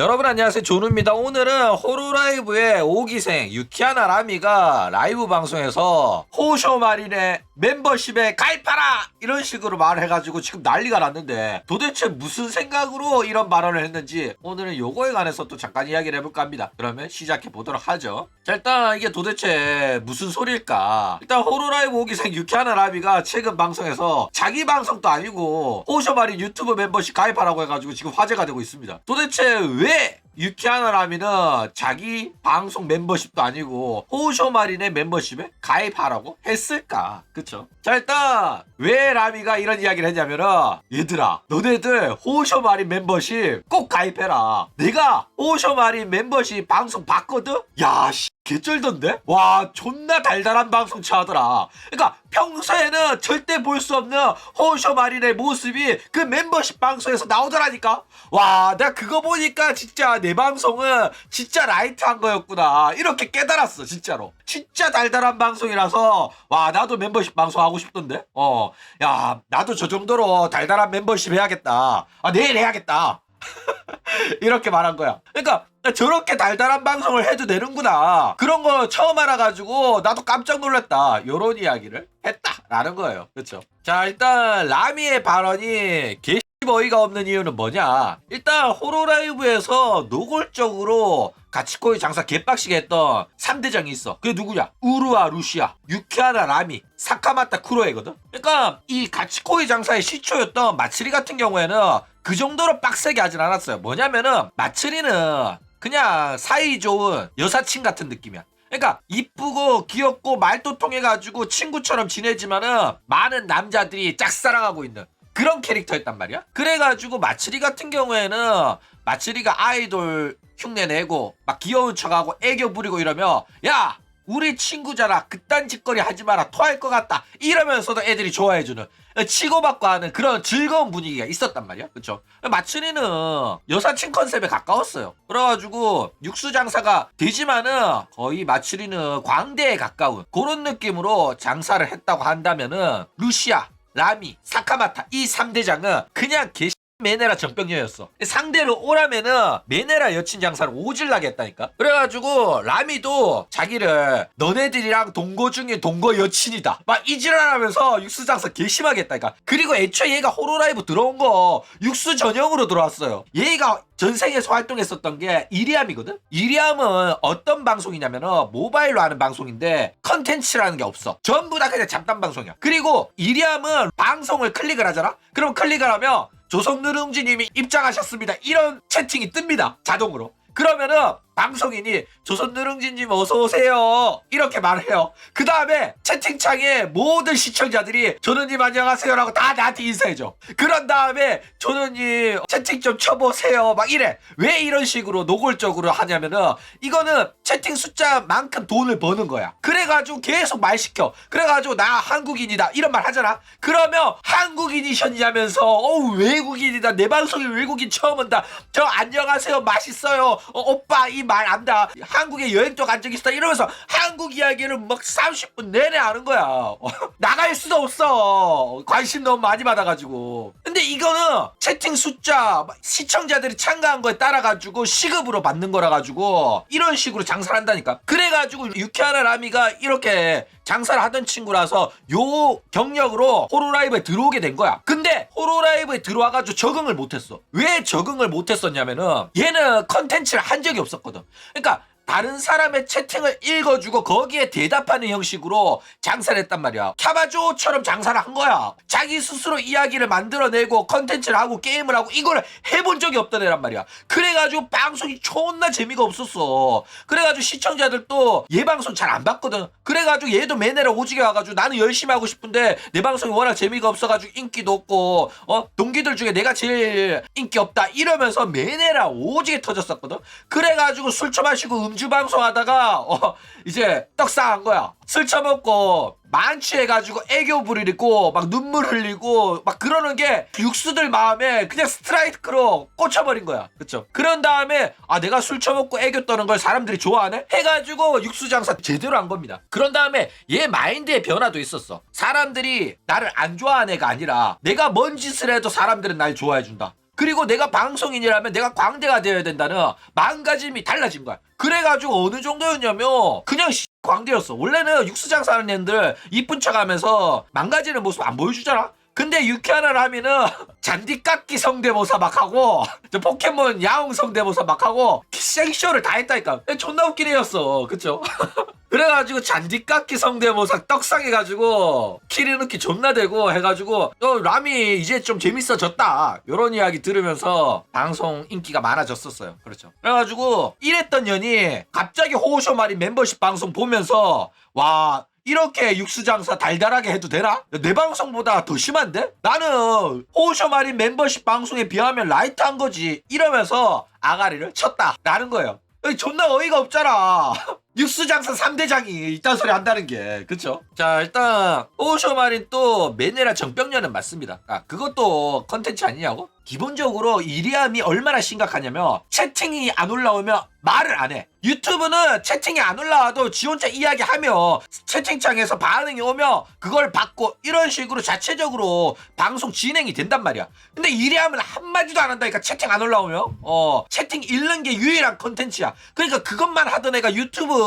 여러분 안녕하세요, 조누입니다. 오늘은 호루라이브의 5기생 유키하나 라미가 라이브 방송에서 호쇼마린의 멤버십에 가입하라! 이런 식으로 말을 해가지고 지금 난리가 났는데, 도대체 무슨 생각으로 이런 발언을 했는지 오늘은 요거에 관해서 또 잠깐 이야기를 해볼까 합니다. 그러면 시작해 보도록 하죠. 자, 일단 이게 도대체 무슨 소리일까? 일단 호루라이브 5기생 유키하나 라미가 최근 방송에서 자기 방송도 아니고 호쇼마린 유튜브 멤버십 가입하라고 해가지고 지금 화제가 되고 있습니다. 도대체 왜 유키하나 라미는 자기 방송 멤버십도 아니고 호쇼마린의 멤버십에 가입하라고 했을까? 그쵸? 자, 일단 왜 라미가 이런 이야기를 했냐면은, 얘들아 너네들 호쇼마린 멤버십 꼭 가입해라. 내가 호쇼마린 멤버십 방송 봤거든? 야 개쩔던데? 와, 존나 달달한 방송차 하더라. 그러니까 평소에는 절대 볼 수 없는 호쇼마린의 모습이 그 멤버십 방송에서 나오더라니까. 와, 내가 그거 보니까 진짜 내 방송은 진짜 라이트한 거였구나, 이렇게 깨달았어. 진짜로 진짜 달달한 방송이라서 와, 나도 멤버십 방송 하고 싶던데. 야, 나도 저 정도로 달달한 멤버십 해야겠다. 내일 해야겠다. 이렇게 말한 거야. 그러니까 저렇게 달달한 방송을 해도 되는구나, 그런 거 처음 알아가지고 나도 깜짝 놀랐다, 요런 이야기를 했다라는 거예요. 그렇죠? 자, 일단 라미의 발언이 어이가 없는 이유는 뭐냐? 일단 호로라이브에서 노골적으로 가치코이 장사 개빡시게 했던 3대장이 있어. 그게 누구냐? 우루와 루시아, 유키하나 라미, 사카마타 쿠로에거든. 그러니까 이 가치코이 장사의 시초였던 마츠리 같은 경우에는 그 정도로 빡세게 하진 않았어요. 뭐냐면은 마츠리는 그냥 사이 좋은 여사친 같은 느낌이야. 그러니까 이쁘고 귀엽고 말도 통해가지고 친구처럼 지내지만은 많은 남자들이 짝사랑하고 있는 그런 캐릭터였단 말이야. 그래가지고 마츠리 같은 경우에는 마츠리가 아이돌 흉내내고 막 귀여운 척하고 애교 부리고 이러면, 야 우리 친구잖아, 그딴 짓거리 하지 마라, 토할 것 같다, 이러면서도 애들이 좋아해주는, 치고받고 하는 그런 즐거운 분위기가 있었단 말이야. 그쵸? 마츠리는 여사친 컨셉에 가까웠어요. 그래가지고 육수 장사가 되지만은 거의 마츠리는 광대에 가까운 그런 느낌으로 장사를 했다고 한다면은, 루시아, 라미, 사카마타 이 3대장은 그냥 메네라 전병녀였어. 상대로 오라면은 메네라 여친 장사를 오질나게 했다니까. 그래가지고 라미도 자기를 너네들이랑 동거 중에 동거 여친이다 막 이지랄하면서 육수 장사 개심하게 했다니까. 그리고 애초에 얘가 호로라이브 들어온 거 육수 전형으로 들어왔어요. 얘가 전생에서 활동했었던 게 이리암이거든. 이리암은 어떤 방송이냐면은 모바일로 하는 방송인데 컨텐츠라는 게 없어. 전부 다 그냥 잡담 방송이야. 그리고 이리암은 방송을 클릭을 하잖아. 그럼 클릭을 하면 조성누룽지님이 입장하셨습니다, 이런 채팅이 뜹니다, 자동으로. 그러면은 방송인이 조선누룽지님 어서오세요 이렇게 말을 해요. 그 다음에 채팅창에 모든 시청자들이 조누님 안녕하세요 라고 다 나한테 인사해줘. 그런 다음에 조누님 채팅 좀 쳐보세요 막 이래. 왜 이런 식으로 노골적으로 하냐면은 이거는 채팅 숫자만큼 돈을 버는 거야. 그래가지고 계속 말 시켜. 그래가지고 나 한국인이다 이런 말 하잖아. 그러면 한국인이셨냐면서 외국인이다, 내 방송에 외국인 처음 온다, 저 안녕하세요 맛있어요, 오빠 이 말 안다, 한국에 여행도 간 적 있어, 이러면서 한국 이야기를 막 30분 내내 하는 거야. 나갈 수도 없어, 관심 너무 많이 받아가지고. 근데 이거는 채팅 숫자 시청자들이 참가한 거에 따라가지고 시급으로 받는 거라 가지고 이런 식으로 장사를 한다니까. 그래가지고 유키하나 라미가 이렇게 장사를 하던 친구라서 요 경력으로 호로라이브에 들어오게 된 거야. 근데 호로라이브에 들어와가지고 적응을 못했어. 왜 적응을 못했었냐면은 얘는 컨텐츠를 한 적이 없었거든. 그러니까 다른 사람의 채팅을 읽어주고 거기에 대답하는 형식으로 장사를 했단 말이야. 캬바조처럼 장사를 한 거야. 자기 스스로 이야기를 만들어내고 컨텐츠를 하고 게임을 하고 이걸 해본 적이 없던 애란 말이야. 그래가지고 방송이 존나 재미가 없었어. 그래가지고 시청자들도 얘 방송 잘 안 봤거든. 그래가지고 얘도 매네라 오지게 와가지고 나는 열심히 하고 싶은데 내 방송이 워낙 재미가 없어가지고 인기도 없고 동기들 중에 내가 제일 인기 없다 이러면서 매네라 오지게 터졌었거든. 그래가지고 술 처마시고 음주 방송 하다가 이제 떡상한 거야. 술 처먹고 만취해가지고 애교 부리고 막 눈물 흘리고 막 그러는 게 육수들 마음에 그냥 스트라이크로 꽂혀버린 거야. 그쵸? 그런 다음에 내가 술 처먹고 애교 떠는 걸 사람들이 좋아하네? 해가지고 육수 장사 제대로 한 겁니다. 그런 다음에 얘 마인드의 변화도 있었어. 사람들이 나를 안 좋아하는 애가 아니라 내가 뭔 짓을 해도 사람들은 날 좋아해준다. 그리고 내가 방송인이라면 내가 광대가 되어야 된다는 마음가짐이 달라진 거야. 그래가지고 어느 정도였냐면 그냥 광대였어. 원래는 육수 장사하는 애들 이쁜 척하면서 망가지는 모습 안 보여주잖아. 근데 유쾌한 라미는 잔디깎기 성대모사 막 하고 저 포켓몬 야옹 성대모사 막 하고 생쇼를 다 했다니까. 존나 웃긴 애였어. 그쵸? 그래가지고 잔디깎기 성대모사 떡상해가지고 키리누키 존나 되고 해가지고 라미 이제 좀 재밌어졌다 요런 이야기 들으면서 방송 인기가 많아졌었어요. 그렇죠. 그래가지고 이랬던 년이 갑자기 호쇼마린 멤버십 방송 보면서 와 이렇게 육수장사 달달하게 해도 되나? 내 방송보다 더 심한데? 나는 호쇼마린 멤버십 방송에 비하면 라이트한 거지 이러면서 아가리를 쳤다 라는 거예요. 존나 어이가 없잖아. 육수장사 3대장이 이딴 소리 한다는 게. 그쵸? 자, 일단 호쇼마린 또 매네라 정병련은 맞습니다. 아, 그것도 컨텐츠 아니냐고? 기본적으로 이리함이 얼마나 심각하냐면 채팅이 안 올라오면 말을 안 해. 유튜브는 채팅이 안 올라와도 지 혼자 이야기하며 채팅창에서 반응이 오면 그걸 받고 이런 식으로 자체적으로 방송 진행이 된단 말이야. 근데 이리함은 한마디도 안 한다니까. 채팅 안 올라오면 채팅 읽는 게 유일한 컨텐츠야. 그러니까 그것만 하던 애가 유튜브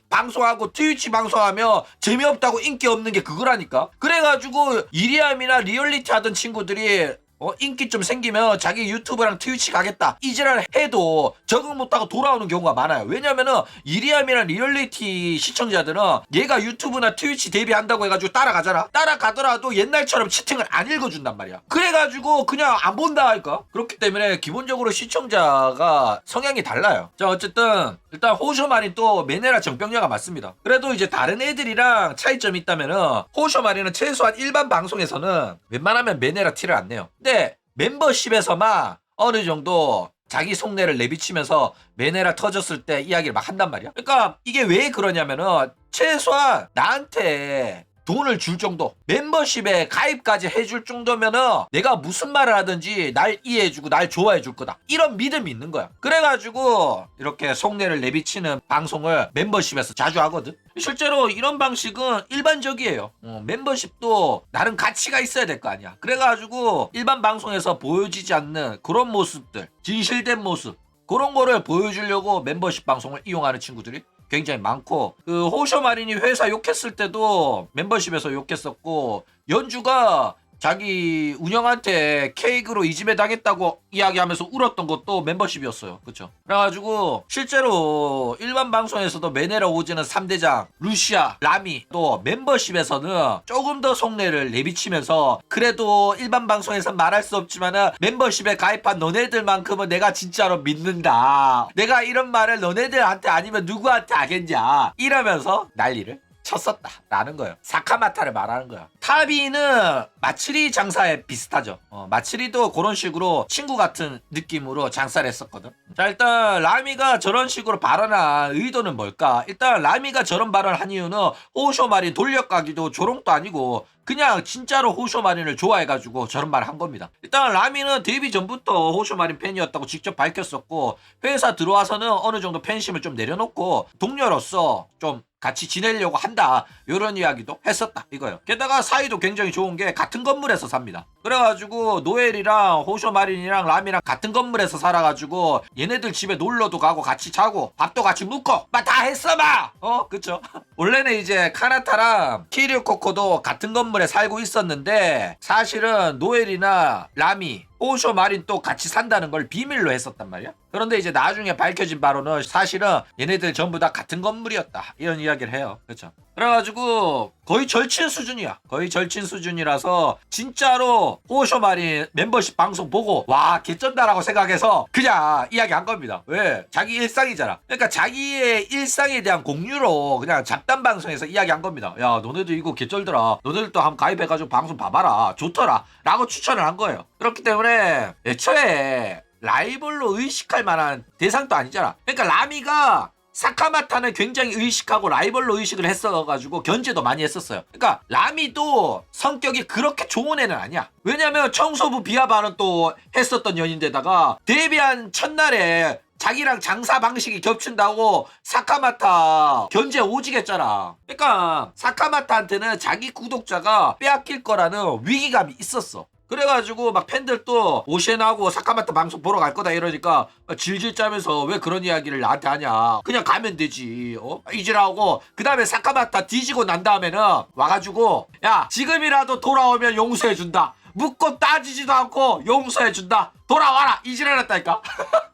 방송하고 트위치 방송하며 재미없다고 인기 없는 게 그거라니까. 그래가지고 이리함이나 리얼리티 하던 친구들이 인기 좀 생기면 자기 유튜브랑 트위치 가겠다 이지랄 해도 적응 못하고 돌아오는 경우가 많아요. 왜냐면은 이리함이랑 리얼리티 시청자들은 얘가 유튜브나 트위치 데뷔한다고 해가지고 따라가잖아. 따라가더라도 옛날처럼 채팅을 안 읽어준단 말이야. 그래가지고 그냥 안 본다 할까. 그렇기 때문에 기본적으로 시청자가 성향이 달라요. 자, 어쨌든 일단 호쇼마린 또 매네라 정병녀가 맞습니다. 그래도 이제 다른 애들이랑 차이점이 있다면은 호쇼마린은 최소한 일반 방송에서는 웬만하면 매네라 티를 안 내요. 근데 멤버십에서만 어느 정도 자기 속내를 내비치면서 매네라 터졌을 때 이야기를 막 한단 말이야. 그러니까 이게 왜 그러냐면은 최소한 나한테 돈을 줄 정도, 멤버십에 가입까지 해줄 정도면은 내가 무슨 말을 하든지 날 이해해주고 날 좋아해줄 거다 이런 믿음이 있는 거야. 그래가지고 이렇게 속내를 내비치는 방송을 멤버십에서 자주 하거든. 실제로 이런 방식은 일반적이에요. 멤버십도 나름 가치가 있어야 될 거 아니야. 그래가지고 일반 방송에서 보여지지 않는 그런 모습들, 진실된 모습, 그런 거를 보여주려고 멤버십 방송을 이용하는 친구들이 굉장히 많고, 그 호쇼마린이 회사 욕했을 때도 멤버십에서 욕했었고, 연주가 자기 운영한테 케이크로 이지매 당했다고 이야기하면서 울었던 것도 멤버십이었어요. 그쵸? 그래가지고 실제로 일반 방송에서도 매네라 오지는 3대장 루시아, 라미 또 멤버십에서는 조금 더 속내를 내비치면서 그래도 일반 방송에서 말할 수 없지만은 멤버십에 가입한 너네들만큼은 내가 진짜로 믿는다. 내가 이런 말을 너네들한테 아니면 누구한테 하겠냐 이러면서 난리를 쳤었다 라는 거예요. 사카마타를 말하는 거야. 타비는 마츠리 장사에 비슷하죠. 마츠리도 그런 식으로 친구 같은 느낌으로 장사를 했었거든. 자, 일단 라미가 저런 식으로 발언한 의도는 뭘까? 일단 라미가 저런 발언을 한 이유는 호쇼마린 돌려가기도 조롱도 아니고 그냥 진짜로 호쇼마린을 좋아해가지고 저런 말을 한 겁니다. 일단 라미는 데뷔 전부터 호쇼마린 팬이었다고 직접 밝혔었고, 회사 들어와서는 어느 정도 팬심을 좀 내려놓고 동료로서 좀 같이 지내려고 한다 이런 이야기도 했었다 이거예요. 게다가 사이도 굉장히 좋은 게 같은 건물에서 삽니다. 그래가지고 노엘이랑 호쇼마린이랑 라미랑 같은 건물에서 살아가지고 얘네들 집에 놀러도 가고 같이 자고 밥도 같이 묵고 막 다 했어 막. 그쵸? 원래는 이제 카나타랑 키리코코도 같은 건물에 살고 있었는데 사실은 노엘이나 라미, 호쇼마린 또 같이 산다는 걸 비밀로 했었단 말이야. 그런데 이제 나중에 밝혀진 바로는 사실은 얘네들 전부 다 같은 건물이었다 이런 이야기를 해요. 그렇죠? 그래가지고 거의 절친 수준이야. 거의 절친 수준이라서 진짜로 호쇼마린 멤버십 방송 보고 와 개쩐다라고 생각해서 그냥 이야기한 겁니다. 왜? 자기 일상이잖아. 그러니까 자기의 일상에 대한 공유로 그냥 잡담 방송에서 이야기한 겁니다. 야 너네도 이거 개쩔더라. 너네들도 한번 가입해가지고 방송 봐봐라. 좋더라 라고 추천을 한 거예요. 그렇기 때문에 애초에 라이벌로 의식할 만한 대상도 아니잖아. 그러니까 라미가 사카마타는 굉장히 의식하고 라이벌로 의식을 했어가지고 견제도 많이 했었어요. 그러니까 라미도 성격이 그렇게 좋은 애는 아니야. 왜냐면 청소부 비하반은 또 했었던 년인데다가 데뷔한 첫날에 자기랑 장사 방식이 겹친다고 사카마타 견제 오지겠잖아. 그러니까 사카마타한테는 자기 구독자가 빼앗길 거라는 위기감이 있었어. 그래가지고 막 팬들 또 오시엔하고 사카마타 방송 보러 갈 거다 이러니까 질질 짜면서 왜 그런 이야기를 나한테 하냐. 그냥 가면 되지. 이지라고 그 다음에 사카마타 뒤지고 난 다음에는 와가지고 야 지금이라도 돌아오면 용서해준다. 묻고 따지지도 않고 용서해준다. 돌아와라 이지랄했다니까.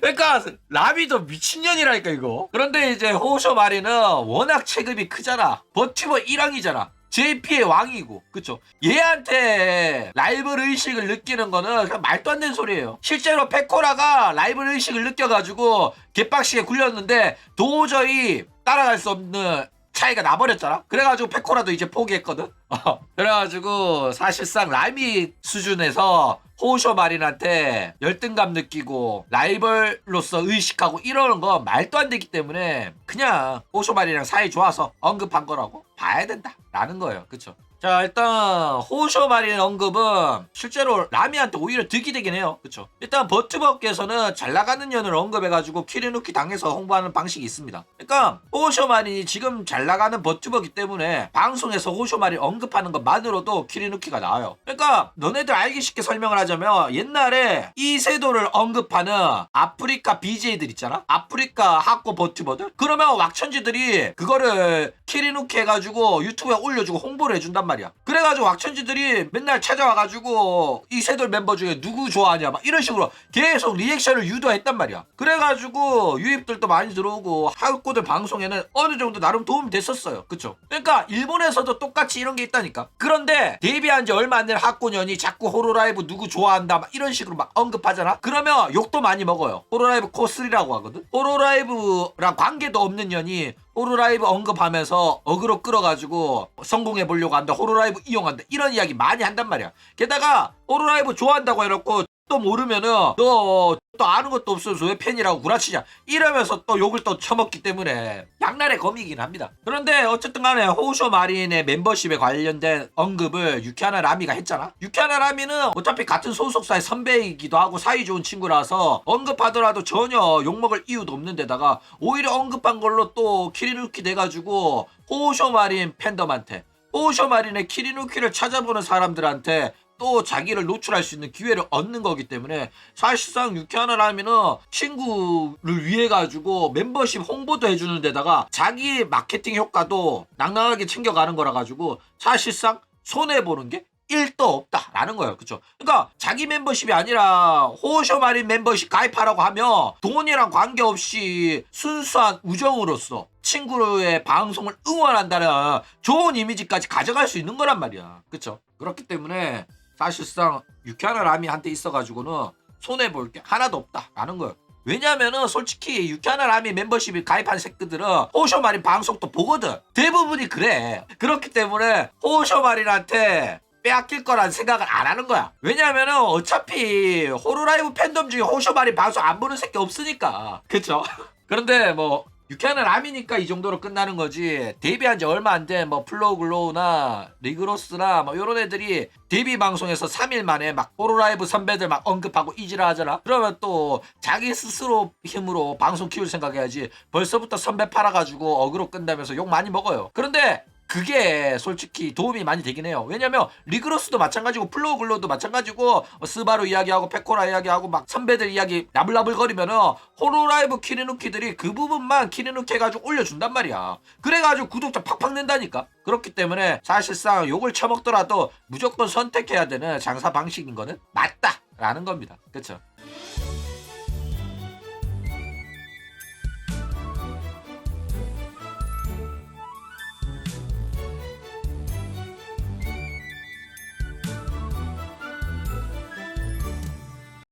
그러니까 라미도 미친년이라니까 이거. 그런데 이제 호쇼 마리는 워낙 체급이 크잖아. 버티버 1왕이잖아. JP의 왕이고 그쵸. 얘한테 라이벌 의식을 느끼는 거는 그냥 말도 안 되는 소리예요. 실제로 페코라가 라이벌 의식을 느껴가지고 개빡시게 굴렸는데 도저히 따라갈 수 없는 차이가 나버렸잖아. 그래가지고 페코라도 이제 포기했거든. 그래가지고 사실상 라미 수준에서 호쇼 마린한테 열등감 느끼고 라이벌로서 의식하고 이러는 건 말도 안 되기 때문에 그냥 호쇼 마린이랑 사이 좋아서 언급한 거라고 봐야 된다 라는 거예요. 그쵸. 자 일단 호쇼 마린 언급은 실제로 라미한테 오히려 득이 되긴 해요. 그쵸. 일단 버트버께서는 잘 나가는 년을 언급해가지고 키리누키 당해서 홍보하는 방식이 있습니다. 그러니까 호쇼 마린이 지금 잘 나가는 버트버기 때문에 방송에서 호쇼 마린 언급하는 것만으로도 키리누키가 나와요. 그러니까 너네들 알기 쉽게 설명을 하자면 옛날에 이세돌을 언급하는 아프리카 BJ들 있잖아. 아프리카 하코 버트버들. 그러면 왁천지들이 그거를 키리누키 해가지고 유튜브에 올려주고 홍보를 해준단 말이야. 그래가지고 왁천지들이 맨날 찾아와가지고 이세돌 멤버 중에 누구 좋아하냐 막 이런 식으로 계속 리액션을 유도했단 말이야. 그래가지고 유입들도 많이 들어오고 하코들 방송에는 어느 정도 나름 도움이 됐었어요. 그쵸. 그러니까 일본에서도 똑같이 이런 게 있다니까. 그런데 데뷔한 지 얼마 안 된 하코년이 자꾸 호로라이브 누구 좋아한다 막 이런 식으로 막 언급하잖아. 그러면 욕도 많이 먹어요. 호로라이브 코3라고 하거든. 호로라이브랑 관계도 없는 년이 호로라이브 언급하면서 어그로 끌어가지고 성공해보려고 한다. 호로라이브 이용한다. 이런 이야기 많이 한단 말이야. 게다가 호로라이브 좋아한다고 해놓고 또 모르면은 너 또 아는 것도 없어서 왜 팬이라고 구라치냐 이러면서 또 욕을 또 쳐먹기 때문에 양날의 검이긴 합니다. 그런데 어쨌든 간에 호쇼 마린의 멤버십에 관련된 언급을 유키하나 라미가 했잖아. 유키하나 라미는 어차피 같은 소속사의 선배이기도 하고 사이 좋은 친구라서 언급하더라도 전혀 욕먹을 이유도 없는 데다가 오히려 언급한 걸로 또 키리누키 돼가지고 호쇼 마린 팬덤한테 호쇼 마린의 키리누키를 찾아보는 사람들한테 또 자기를 노출할 수 있는 기회를 얻는 거기 때문에 사실상 유키하나 라미는 친구를 위해 가지고 멤버십 홍보도 해주는 데다가 자기 마케팅 효과도 낭낭하게 챙겨가는 거라 가지고 사실상 손해보는 게 1도 없다라는 거예요. 그쵸? 그러니까 자기 멤버십이 아니라 호쇼 마린 멤버십 가입하라고 하면 돈이랑 관계없이 순수한 우정으로서 친구의 방송을 응원한다는 좋은 이미지까지 가져갈 수 있는 거란 말이야. 그쵸? 그렇기 때문에 사실상 유키하나 라미한테 있어가지고는 손해볼 게 하나도 없다라는 거예요. 왜냐면은 솔직히 유키하나 라미 멤버십이 가입한 새끼들은 호쇼 마린 방송도 보거든. 대부분이 그래. 그렇기 때문에 호쇼 마린한테 빼앗길 거란 생각을 안 하는 거야. 왜냐면은 어차피 호로라이브 팬덤 중에 호쇼 마린 방송 안 보는 새끼 없으니까. 그쵸? 그런데 뭐 유키하나 라미니까 이 정도로 끝나는 거지. 데뷔한 지 얼마 안 된 뭐 플로글로우나 리그로스나 뭐 요런 애들이 데뷔 방송에서 3일 만에 막 호로라이브 선배들 막 언급하고 이지라 하잖아. 그러면 또 자기 스스로 힘으로 방송 키울 생각해야지. 벌써부터 선배 팔아가지고 어그로 끈다면서 욕 많이 먹어요. 그런데 그게 솔직히 도움이 많이 되긴 해요. 왜냐면 리그로스도 마찬가지고 플로글로도 마찬가지고 스바루 이야기하고 페코라 이야기하고 막 선배들 이야기 나불나불거리면은 호로라이브 키리누키들이 그 부분만 키리누키 해가지고 올려준단 말이야. 그래가지고 구독자 팍팍 낸다니까. 그렇기 때문에 사실상 욕을 쳐먹더라도 무조건 선택해야 되는 장사 방식인 거는 맞다라는 겁니다. 그쵸?